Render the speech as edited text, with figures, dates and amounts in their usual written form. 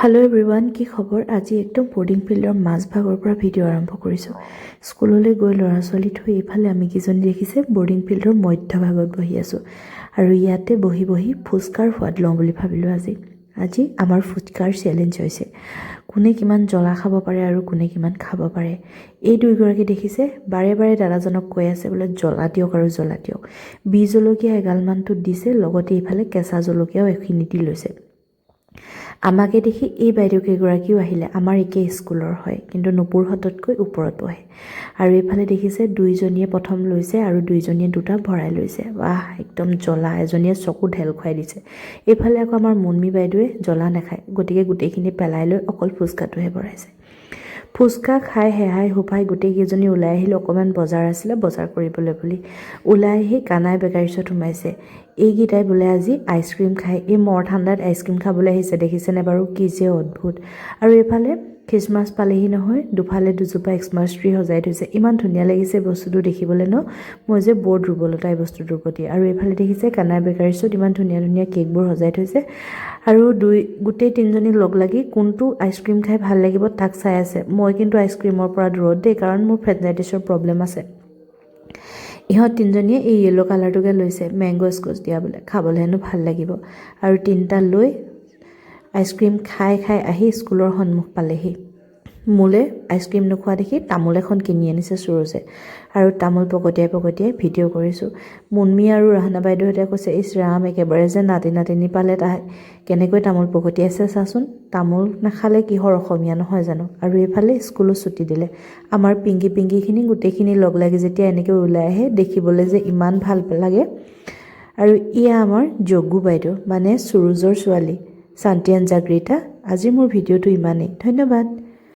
Hello' everyone, কি খবৰ? আজি একদম বৰ্ডিং ফিল্ডৰ মাজভাগৰ পৰা ভিডিঅ' আৰম্ভ কৰিছোঁ। স্কুললৈ গৈ ল'ৰা ছোৱালী থৈ এইফালে আমি কেইজনী দেখিছে বৰ্ডিং ফিল্ডৰ মধ্যভাগত বহি আছোঁ আৰু ইয়াতে বহি বহি ফুচকাৰ সোৱাদ লওঁ বুলি ভাবিলোঁ। আজি আমাৰ ফুচকাৰ চেলেঞ্জ হৈছে কোনে কিমান জ্বলা খাব পাৰে আৰু কোনে কিমান খাব পাৰে। এই দুইগৰাকী দেখিছে বাৰে বাৰে দাদাজনক কৈ আছে বোলে জ্বলা দিয়ক আৰু জ্বলা দিয়ক। বি জলকীয়া এগালমানটো দিছে, লগতে এইফালে কেঁচা জলকীয়াও এখিনি দি লৈছে। আমাকে দেখি এই বাইদেউ কেইগৰাকীও আহিলে। আমাৰ একে স্কুলৰ হয়, কিন্তু নুপুৰহঁততকৈ ওপৰত বহে। আৰু এইফালে দেখিছে দুইজনীয়ে প্ৰথম লৈছে আৰু দুইজনীয়ে দুটা ভৰাই লৈছে। বাহ, একদম জ্বলা। এজনীয়ে চকু ঢেল খুৱাই দিছে। এইফালে আকৌ আমাৰ মুন্মি বাইদেৱে জ্বলা নাখায়, গতিকে গোটেইখিনি পেলাই লৈ অকল ফুচকাটোহে ভৰাইছে। ফুচকা খাই হেহাই সোপাই গোটেইকেইজনী ওলাই আহিলোঁ। অকণমান বজাৰ আছিলে, বজাৰ কৰিবলৈ বুলি ওলাই আহি কানাই বেকাৰীছত সোমাইছে। এইকেইটাই বোলে আজি আইচক্ৰীম খায়। এই মৰ ঠাণ্ডাত আইচক্ৰীম খাবলৈ আহিছে, দেখিছেনে বাৰু? কি যে অদ্ভুত। আৰু এইফালে খ্ৰীষ্টমাছ পালেহি নহয়, দুফালে দুজোপা এক্সমাছ ট্ৰী সজাই থৈছে। ইমান ধুনীয়া লাগিছে বস্তুটো দেখিবলৈ ন। মই যে বৰ দুৰ্বলতা এই বস্তুটোৰ প্ৰতি। আৰু এইফালে দেখিছে কানাই বেকাৰীছত ইমান ধুনীয়া ধুনীয়া কেকবোৰ সজাই থৈছে আৰু গোটেই তিনিজনী লগ লাগি কোনটো আইচক্ৰীম খাই ভাল লাগিব তাক চাই আছে। মই কিন্তু আইচক্ৰীমৰ পৰা দূৰত দেই, কাৰণ মোৰ ফেঞ্জাইটিছৰ প্ৰব্লেম আছে। ইহঁত তিনিজনীয়ে এই য়েল্ল' কালাৰটোকে লৈছে, মেংগ' স্কচ দিয়া বোলে, খাবলৈ হেনো ভাল লাগিব। আৰু তিনিটা লৈ আইচক্ৰীম খাই খাই আহি স্কুলৰ সন্মুখ পালেহি। মোলৈ আইচক্ৰীম নোখোৱা দেখি তামোল এখন কিনি আনিছে সুৰজে, আৰু তামোল পকতিয়াই পকতিয়াই ভিডিঅ' কৰিছোঁ। মুন্মি আৰু ৰাহনা বাইদেউহঁতে কৈছে, ইছ ৰাম, একেবাৰে যে নাতি নাতিনী পালে তাই কেনেকৈ তামোল পকতিয়াইছে চাচোন। তামোল নাখালে কিহৰ অসমীয়া নহয় জানো। আৰু এইফালে স্কুলো ছুটি দিলে। আমাৰ পিংকিখিনি গোটেইখিনি লগ লাগি যেতিয়া এনেকৈ ওলাই আহে, দেখিবলৈ যে ইমান ভাল লাগে। আৰু ইয়া আমাৰ জগু বাইদেউ, মানে সুৰুজৰ ছোৱালী, শান্তি এণ্ড জাগৃতা। আজি মোৰ ভিডিঅ'টো ইমানেই। ধন্যবাদ।